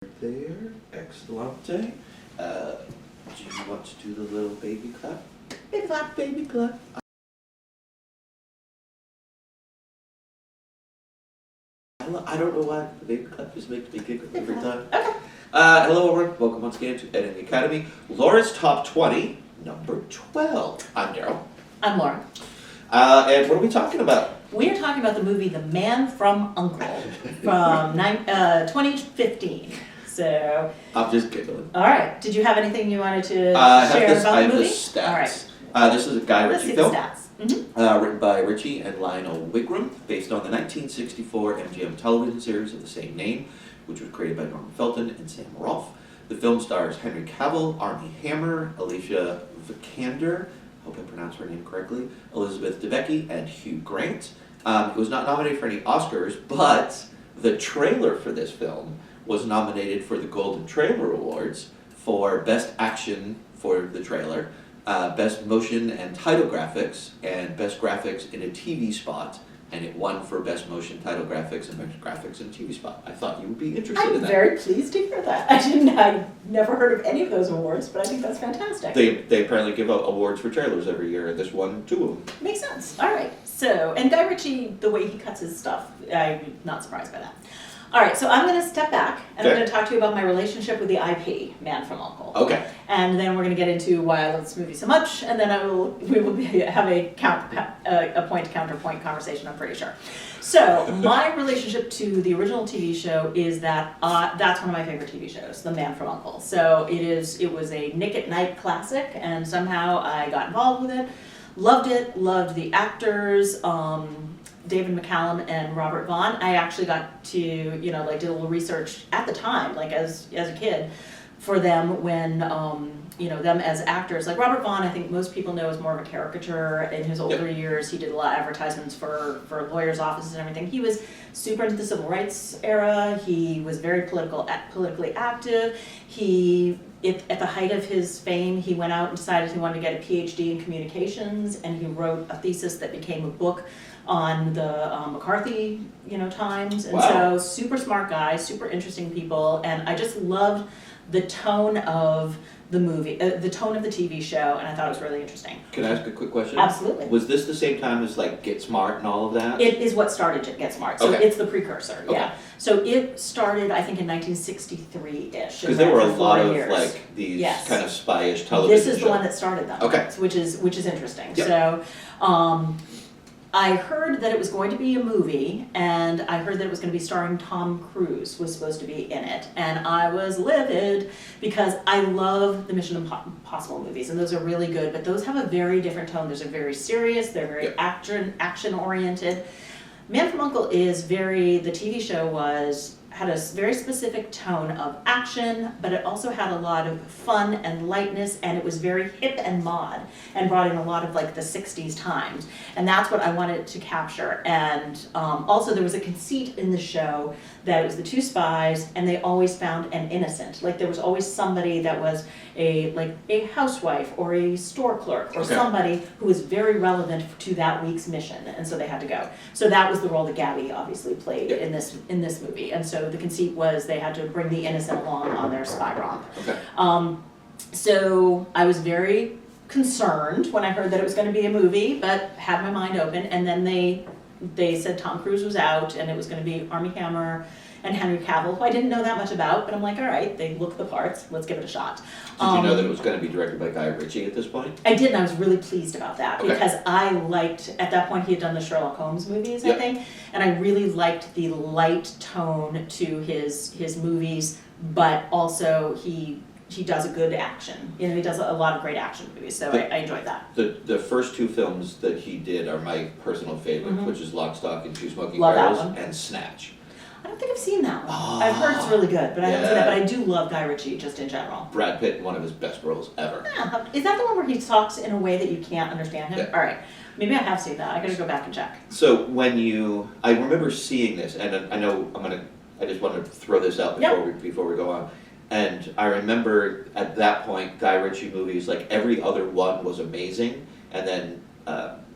There, excellent. Do you want to do the little baby clap? Baby clap, baby clap. I don't know why the baby clap just makes me giggle every time. Okay. Hello everyone, welcome once again to Editing Academy. Laura's Top 20, number 12. I'm Daryl. I'm Laura. And what are we talking about? We are talking about the movie The Man from U.N.C.L.E. from 2015. So, I'm just giggling. all right. Did you have anything you wanted to share I about the have movie? the stats. All right. This is a Guy Let's Ritchie see the film. stats. Mm-hmm. Written by Ritchie and Lionel Wigram, based on the 1964 MGM television series of the same name, which was created by Norman Felton and Sam Rolfe. The film stars Henry Cavill, Armie Hammer, Alicia Vikander, hope I pronounced her name correctly, Elizabeth Debicki, and Hugh Grant. It was not nominated for any Oscars, but the trailer for this film was nominated for the Golden Trailer Awards for Best Action for the trailer, Best Motion and Title Graphics, and Best Graphics in a TV Spot, and it won for Best Motion, Title Graphics, and Best Graphics in a TV Spot. I thought you would be interested in I'm that. very pleased to hear that. I never heard of any of those awards, but I think that's fantastic. They apparently give out awards for trailers every year, and this won 2 of them. Makes sense. All right. So, and Guy Ritchie, the way he cuts his stuff, I'm not surprised by that. All right, so I'm going to step back, and I'm Okay. going to talk to you about my relationship with the IP, Man from U.N.C.L.E. Okay. And then we're going to get into why I love this movie so much, and then we will have a point-counterpoint conversation, I'm pretty sure. So, my relationship to the original TV show is that that's one of my favorite TV shows, The Man from U.N.C.L.E. So, it was a Nick at Night classic, and somehow I got involved with it, loved the actors, David McCallum and Robert Vaughn. I actually got to, did a little research at the time, like as a kid, for them when, them as actors. Like Robert Vaughn, I think most people know as more of a caricature. In his older years, he did a lot of advertisements for lawyers' offices and everything. He was super into the civil rights era. He was very politically active. At the height of his fame, he went out and decided he wanted to get a PhD in communications, and he wrote a thesis that became a book on the McCarthy, times. And Wow. so super smart guy, super interesting people, and I just loved the tone of the movie, the tone of the TV show, and I thought it was really interesting. Can I ask a quick question? Absolutely. Was this the same time as like Get Smart and all of that? It is what started Get Smart, so Okay. it's the precursor, Okay. yeah. So it started, I think, in 1963-ish. Because there were a lot of years. like these Yes. kind of spy-ish television This is the shows. one that started them. Okay. Which is interesting. Yep. So, I heard that it was going to be a movie, and I heard that it was going to be starring Tom Cruise, was supposed to be in it, and I was livid because I love the Mission Impossible movies, and those are really good, but those have a very different tone. Those are very serious, they're very action-oriented. Man from U.N.C.L.E. the TV show had a very specific tone of action, but it also had a lot of fun and lightness, and it was very hip and mod, and brought in a lot of like the 60s times. And that's what I wanted to capture. And also there was a conceit in the show that it was the two spies, and they always found an innocent. Like there was always somebody that was a housewife or a store clerk or somebody who was very relevant to that week's mission, and so they had to go. So that was the role that Gabby obviously played in this movie. And so the conceit was they had to bring the innocent along on their spy romp. Okay. So I was very concerned when I heard that it was going to be a movie, but had my mind open, and then they said Tom Cruise was out, and it was going to be Armie Hammer and Henry Cavill, who I didn't know that much about, but I'm like, all right, they look the parts, let's give it a shot. Did you know that it was going to be directed by Guy Ritchie at this point? I did, and I was really pleased about that, Okay. because I liked, at that point he had done the Sherlock Holmes movies, I think, and I really liked the light tone to his movies, but also he does a good action. He does a lot of great action movies, so I enjoyed that. The first 2 films that he did are my personal favorite, Mhm. which is Lock, Stock, and Two Smoking Love that Barrels one. and Snatch. I don't think I've seen that one. I've heard it's really good, but I haven't seen that. But I do love Guy Ritchie just in general. Brad Pitt, one of his best roles ever. Yeah. Is that the one where he talks in a way that you can't understand him? Yeah. All right. Maybe I have seen that. I gotta go back and check. So I remember seeing this, and I just want to throw this out before we go on. And I remember at that point, Guy Ritchie movies, like every other one was amazing, and then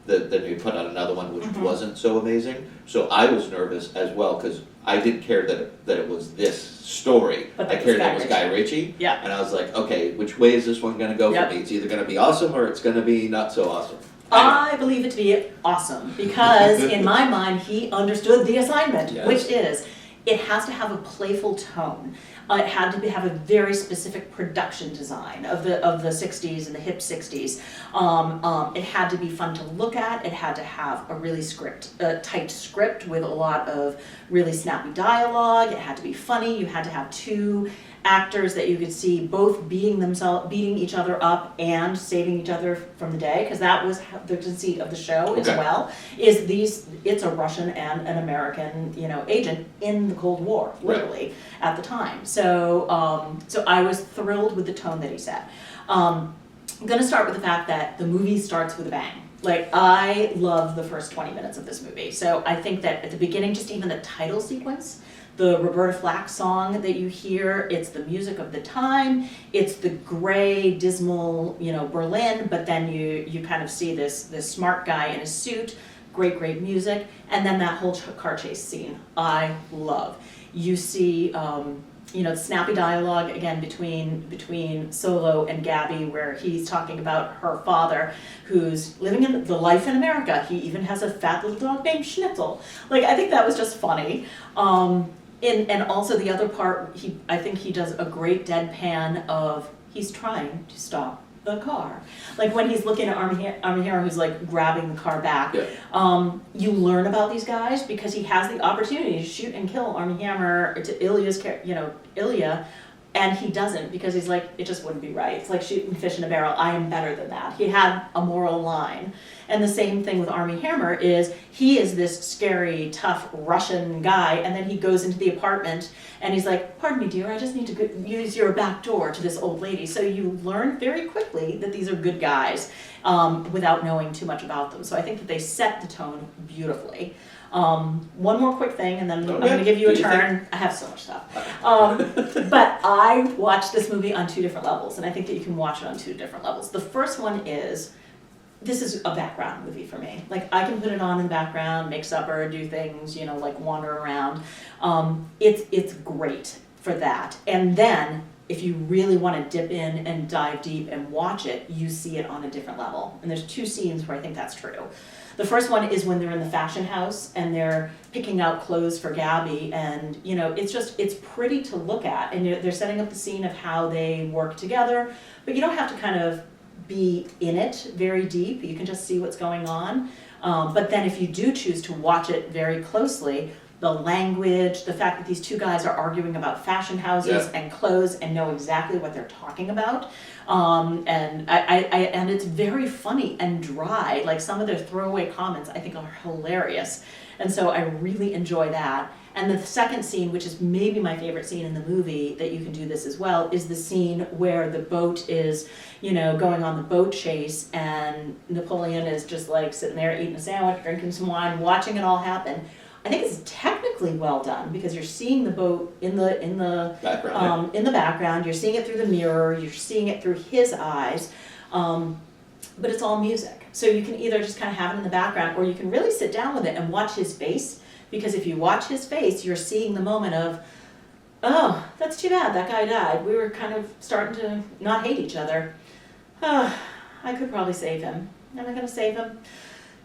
then we put out another one which wasn't so amazing. So I was nervous as well, because I didn't care that it was this story. But I that was cared Guy that it was Guy Ritchie. Ritchie. Yeah. And I was like, okay, which way is this one going to go Yep. for me? It's either going to be awesome or it's going to be not so awesome. I believe it to be awesome because in my mind he understood the assignment, Yes. which is it has to have a playful tone. It had to have a very specific production design of the 60s and the hip 60s. It had to be fun to look at. It had to have a really tight script with a lot of really snappy dialogue. It had to be funny. You had to have two actors that you could see both beating each other up and saving each other from the day, because that was the conceit of the show as Okay. well. It's a Russian and an American, agent in the Cold War, literally at the time. So, so I was thrilled with the tone that he set. I'm going to start with the fact that the movie starts with a bang. Like, I love the first 20 minutes of this movie. So I think that at the beginning, just even the title sequence, the Roberta Flack song that you hear, it's the music of the time, it's the gray, dismal, Berlin, but then you kind of see this smart guy in a suit, great music, and then that whole car chase scene, I love. You see, snappy dialogue again between Solo and Gabby, where he's talking about her father, who's living in the life in America. He even has a fat little dog named Schnitzel. Like, I think that was just funny. And also the other part, I think he does a great deadpan of he's trying to stop the car. Like when he's looking at Armie Hammer, who's like grabbing the car back. Yeah. You learn about these guys because he has the opportunity to shoot and kill Armie Hammer to Ilya, and he doesn't because he's like, it just wouldn't be right. It's like shooting fish in a barrel. I am better than that. He had a moral line. And the same thing with Armie Hammer is he is this scary, tough Russian guy, and then he goes into the apartment and he's like, pardon me, dear, I just need to use your back door to this old lady. So you learn very quickly that these are good guys without knowing too much about them. So I think that they set the tone beautifully. One more quick thing, and then I'm going to give you a turn. I have so much stuff. But I watched this movie on two different levels, and I think that you can watch it on two different levels. The first one is, this is a background movie for me. Like, I can put it on in the background, make supper, do things, like wander around. It's great for that. And then, if you really want to dip in and dive deep and watch it, you see it on a different level. And there's two scenes where I think that's true. The first one is when they're in the fashion house and they're picking out clothes for Gabby, and it's pretty to look at, and they're setting up the scene of how they work together, but you don't have to kind of be in it very deep. You can just see what's going on. But then if you do choose to watch it very closely, the language, the fact that these two guys are arguing about fashion houses and clothes and know exactly what they're talking about. And it's very funny and dry. Like, some of their throwaway comments I think are hilarious. And so I really enjoy that. And the second scene, which is maybe my favorite scene in the movie, that you can do this as well, is the scene where the boat is, going on the boat chase, and Napoleon is just like sitting there eating a sandwich, drinking some wine, watching it all happen. I think it's technically well done because you're seeing the boat in the Background. in the background. You're seeing it through the mirror. You're seeing it through his eyes. But it's all music. So you can either just kind of have it in the background, or you can really sit down with it and watch his face. Because if you watch his face, you're seeing the moment of, oh, that's too bad, that guy died. We were kind of starting to not hate each other. Oh, I could probably save him. Am I going to save him?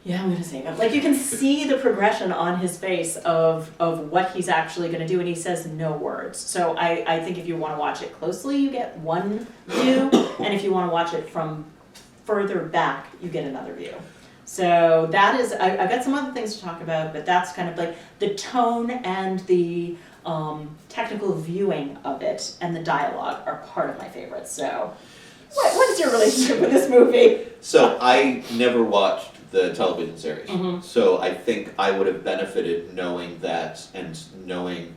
Yeah, I'm going to save him. Like, you can see the progression on his face of what he's actually going to do, and he says no words. So I think if you want to watch it closely, you get one view, and if you want to watch it from further back, you get another view. So that is, I've got some other things to talk about, but that's kind of like the tone and the technical viewing of it and the dialogue are part of my favorites. So what is your relationship with this movie? So I never watched the television series. Mm-hmm. So I think I would have benefited knowing that and knowing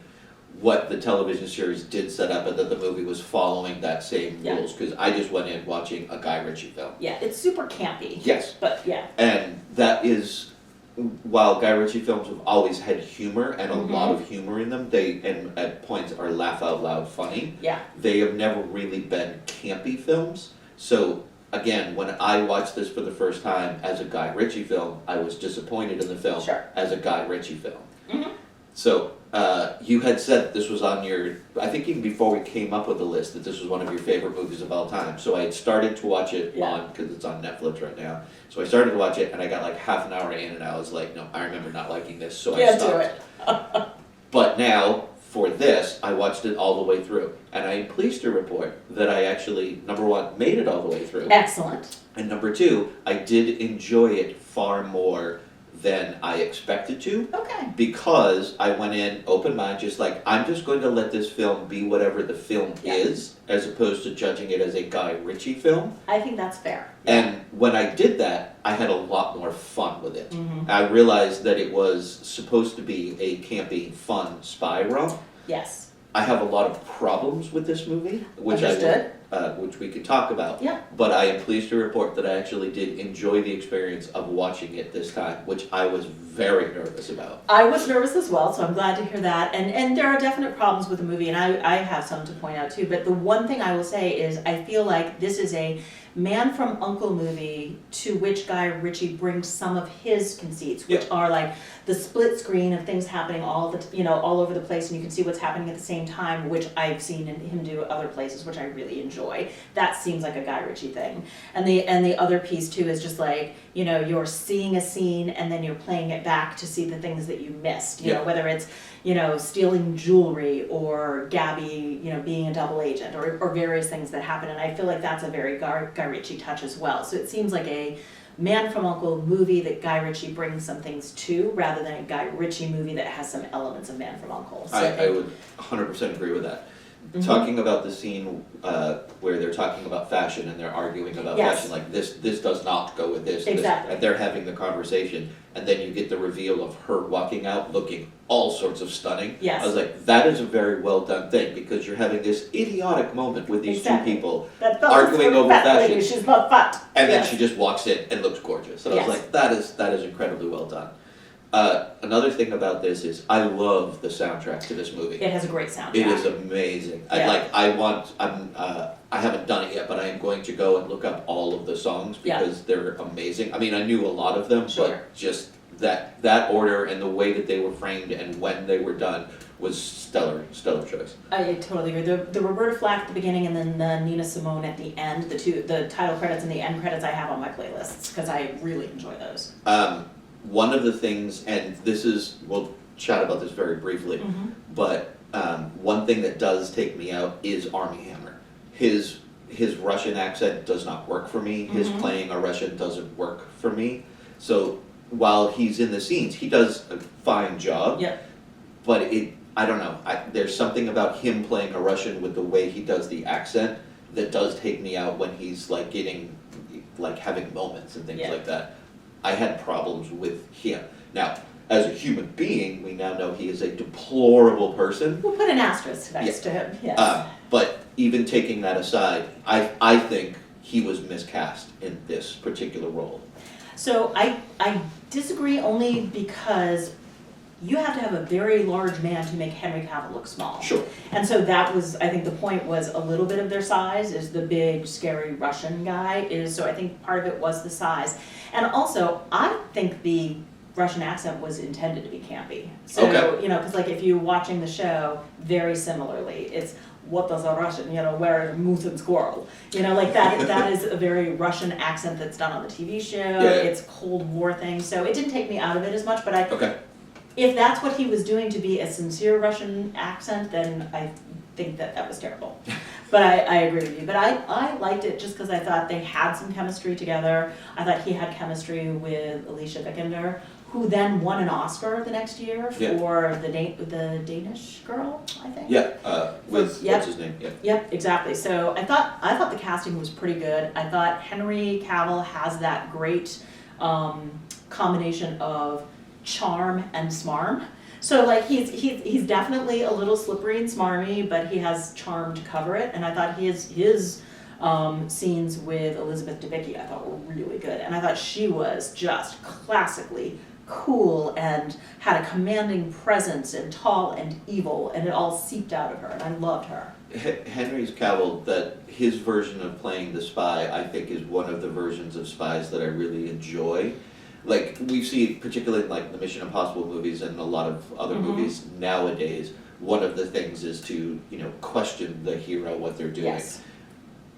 what the television series did set up, and that the movie was following that same rules, because I just went in watching a Guy Ritchie film. Yeah, it's super campy. Yes. But yeah. And that is, while Guy Ritchie films have always had humor and a lot of humor in them, they, and at points are laugh out loud funny. Yeah. They have never really been campy films. So again, when I watched this for the first time as a Guy Ritchie film, I was disappointed in the film as a Guy Ritchie film. Mm-hmm. So You had said this was on your, I think even before we came up with the list, that this was one of your favorite movies of all time. So I had started to watch it because it's on Netflix right now. So I started to watch it, and I got like half an hour in, and I was like, no, I remember not liking this, so I stopped. Do it. But now, for this, I watched it all the way through. And I am pleased to report that I actually, number one, made it all the way through. Excellent. And number two, I did enjoy it far more than I expected to. Okay. Because I went in open mind, just like, I'm just going to let this film be whatever the film is, as opposed to judging it as a Guy Ritchie film. I think that's fair. And when I did that, I had a lot more fun with it. Mm-hmm. I realized that it was supposed to be a campy, fun spy romp. Yes. I have a lot of problems with this movie, which which we could talk about. Yeah. But I am pleased to report that I actually did enjoy the experience of watching it this time, which I was very nervous about. I was nervous as well, so I'm glad to hear that. And there are definite problems with the movie, and I have some to point out too. But the one thing I will say is I feel like this is a Man from U.N.C.L.E. movie to which Guy Ritchie brings some of his conceits, which are like the split screen of things happening all over the place, and you can see what's happening at the same time, which I've seen him do other places, which I really enjoy. That seems like a Guy Ritchie thing. And the other piece too is just like, you're seeing a scene and then you're playing it back to see the things that you missed. You know, whether it's stealing jewelry or Gabby, being a double agent or various things that happen. And I feel like that's a very Guy Ritchie touch as well. So it seems like a Man from U.N.C.L.E. movie that Guy Ritchie brings some things to, rather than a Guy Ritchie movie that has some elements of Man from U.N.C.L.E. So I would 100% agree with that. Mm-hmm. Talking about the scene where they're talking about fashion and they're arguing about fashion, like this does not go with this. Exactly. And they're having the conversation, and then you get the reveal of her walking out looking all sorts of stunning. Yes. I was like, that is a very well done thing, because you're having this idiotic moment with these two people arguing over fashion. She's not fat. And then she just walks in and looks gorgeous. And I was like, that is incredibly well done. Another thing about this is I love the soundtrack to this movie. It has a great soundtrack. It is amazing. Yeah. I haven't done it yet, but I am going to go and look up all of the songs because they're amazing. I mean, I knew a lot of them, but just that order and the way that they were framed and when they were done was stellar choice. I totally agree. The Roberta Flack at the beginning and then the Nina Simone at the end, the title credits and the end credits I have on my playlists because I really enjoy those. One of the things, and we'll chat about this very briefly, but one thing that does take me out is Armie Hammer. His Russian accent does not work for me. His playing a Russian doesn't work for me. So while he's in the scenes, he does a fine job. Yep. But I don't know. There's something about him playing a Russian with the way he does the accent that does take me out when he's having moments and things like that. I had problems with him. Now, as a human being, we now know he is a deplorable person. We'll put an asterisk next to him, yes. But even taking that aside, I think he was miscast in this particular role. So I disagree only because you have to have a very large man to make Henry Cavill look small. Sure. And so that was, I think the point was a little bit of their size is the big, scary Russian guy so I think part of it was the size. And also, I think the Russian accent was intended to be campy. So, because if you're watching the show, very similarly, it's, what does a Russian, where is moose and squirrel? That is a very Russian accent that's done on the TV show. Yeah. It's Cold War thing. So it didn't take me out of it as much, but if that's what he was doing to be a sincere Russian accent, then I think that was terrible. But I agree with you. But I liked it just because I thought they had some chemistry together. I thought he had chemistry with Alicia Vikander, who then won an Oscar the next year for the Danish girl, I think. Yeah, what's his name? Yeah. Yep, exactly. So I thought the casting was pretty good. I thought Henry Cavill has that great combination of charm and smarm. So he's definitely a little slippery and smarmy, but he has charm to cover it. And I thought his scenes with Elizabeth Debicki I thought were really good, and I thought she was just classically cool and had a commanding presence and tall and evil, and it all seeped out of her, and I loved her. Henry Cavill, that his version of playing the spy, I think, is one of the versions of spies that I really enjoy. like we see, particularly in like the Mission Impossible movies and a lot of other movies nowadays, one of the things is to, question the hero, what they're doing. Yes.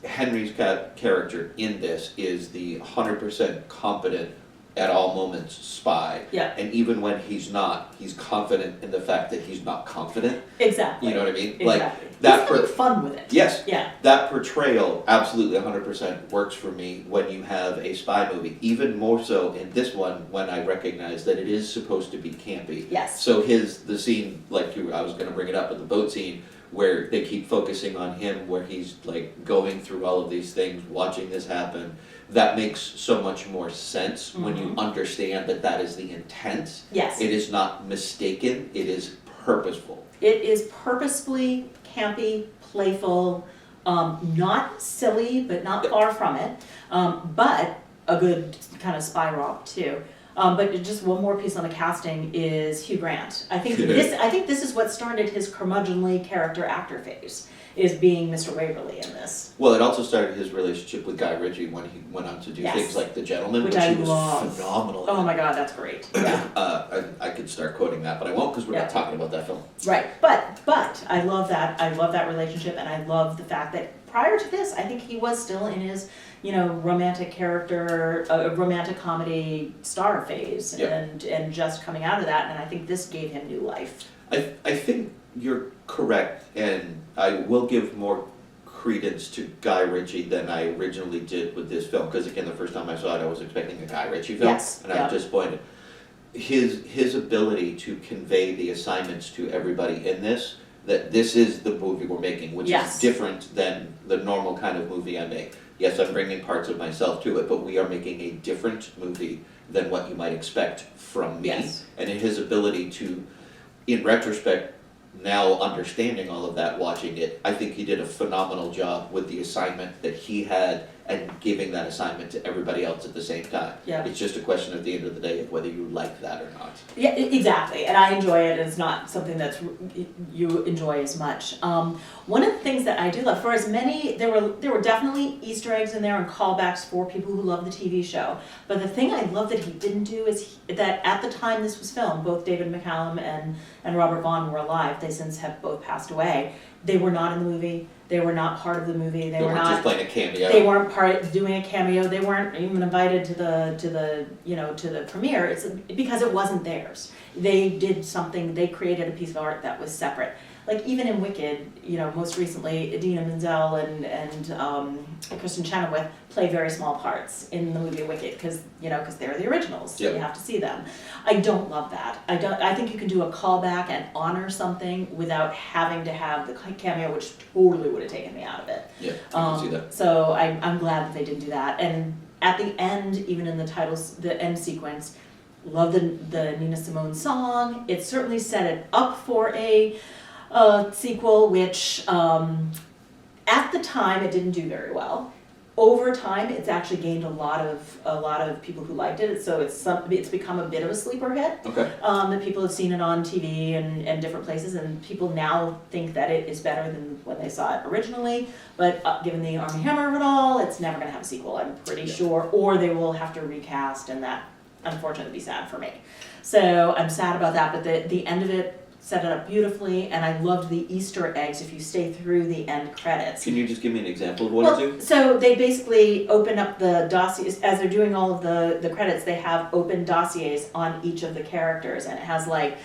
Henry's character in this is the 100% competent at all moments spy. Yeah. And even when he's not, he's confident in the fact that he's not confident. Exactly. You know what I mean? Exactly. Like that He's having fun with it. Yes. Yeah. That portrayal absolutely 100% works for me when you have a spy movie. Even more so in this one when I recognize that it is supposed to be campy. Yes. So the scene, I was going to bring it up, but the boat scene where they keep focusing on him, where he's like going through all of these things, watching this happen, that makes so much more sense when you understand that that is the intent. Yes. It is not mistaken, it is purposeful. It is purposefully campy, playful, not silly, but not far from it, but a good kind of spy romp too. But just one more piece on the casting is Hugh Grant. I think this is what started his curmudgeonly character actor phase, is being Mr. Waverly in this. Well, it also started his relationship with Guy Ritchie when he went on to do things like The Gentleman, which I he was love. phenomenal Oh in. my God, that's great. Yeah. I could start quoting that, but I won't because we're not talking about that film. Right, but I love that. I love that relationship, and I love the fact that prior to this, I think he was still in his, romantic character, romantic comedy star phase, and just coming out of that. And I think this gave him new life. I think you're correct, and I will give more credence to Guy Ritchie than I originally did with this film. Because again, the first time I saw it, I was expecting a Guy Ritchie film, and I was disappointed. His ability to convey the assignments to everybody in this, that this is the movie we're making, which is different than the normal kind of movie I make. Yes, I'm bringing parts of myself to it, but we are making a different movie than what you might expect from me. Yes. And in his ability to, in retrospect, now understanding all of that, watching it, I think he did a phenomenal job with the assignment that he had and giving that assignment to everybody else at the same time. Yeah. It's just a question at the end of the day of whether you like that or not. Yeah, exactly. And I enjoy it. It's not something that you enjoy as much. One of the things that I do love, for as many, there were definitely Easter eggs in there and callbacks for people who love the TV show. But the thing I love that he didn't do is that at the time this was filmed, both David McCallum and Robert Vaughn were alive. They since have both passed away. They were not in the movie. They were not part of the movie. They were not just playing a cameo. They weren't doing a cameo. They weren't even invited to the premiere. It's because it wasn't theirs. They did something. They created a piece of art that was separate. Like even in Wicked, most recently, Idina Menzel and Kristen Chenoweth play very small parts in the movie Wicked because they're the originals. So you have to see them. I don't love that. I think you can do a callback and honor something without having to have the cameo, which totally would have taken me out of it. Yeah, I can see that. So I'm glad that they didn't do that. And at the end, even in the titles, the end sequence, love the Nina Simone song. It certainly set it up for a sequel, which at the time it didn't do very well. Over time, it's actually gained a lot of people who liked it. So it's become a bit of a sleeper hit. Okay. That people have seen it on TV and different places, and people now think that it is better than when they saw it originally. But given the Armie Hammer of it all, it's never going to have a sequel, I'm pretty sure, or they will have to recast, and that unfortunately would be sad for me. So I'm sad about that, but the end of it set it up beautifully, and I loved the Easter eggs if you stay through the end credits. Can you just give me an example of one or two? So they basically open up the dossiers, as they're doing all of the credits, they have open dossiers on each of the characters, and it has like,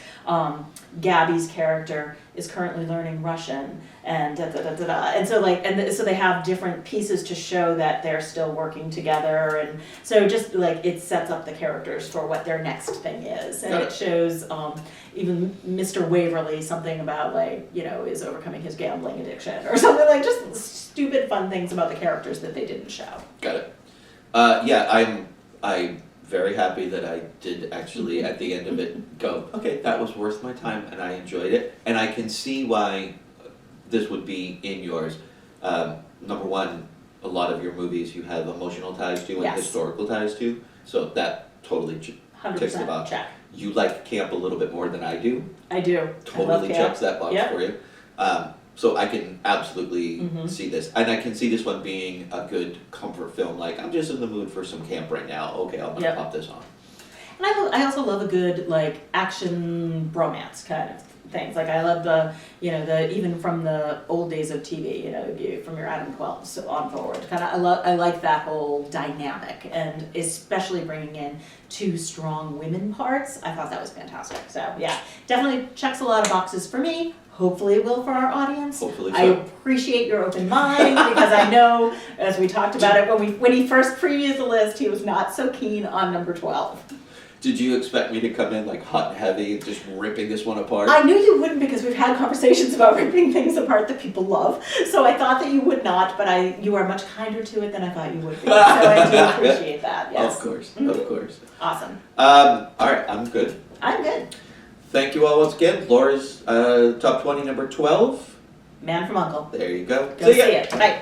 Gabby's character is currently learning Russian, and and so they have different pieces to show that they're still working together, and so just like it sets up the characters for what their next thing is, and it shows even Mr. Waverly something about is overcoming his gambling addiction or something, like just stupid fun things about the characters that they didn't show. Got it. I'm very happy that I did actually at the end of it go, okay, that was worth my time and I enjoyed it. And I can see why this would be in yours. Number one, a lot of your movies you have emotional ties to and historical ties to, so that totally ticks the box. Check. You like camp a little bit more than I do. I do. Totally checks that box for you. So I can absolutely see this. And I can see this one being a good comfort film. Like, I'm just in the mood for some camp right now. Okay, I'm going to pop this on. And I also love a good, like, action bromance kind of things. Like, I love even from the old days of TV, from your Adam 12s on forward. I like that whole dynamic, and especially bringing in 2 strong women parts. I thought that was fantastic. So, yeah, definitely checks a lot of boxes for me. Hopefully it will for our audience. Hopefully so. I appreciate your open mind, because I know, as we talked about it, when he first previewed the list, he was not so keen on number 12. Did you expect me to come in like hot and heavy, just ripping this one apart? I knew you wouldn't, because we've had conversations about ripping things apart that people love. So I thought that you would not, but you are much kinder to it than I thought you would be. So I do appreciate that, yes. Of course, of course. Awesome. All right, I'm good. I'm good. Thank you all once again. Laura's top 20, number 12. Man from U.N.C.L.E. There you go. Go see it. Bye.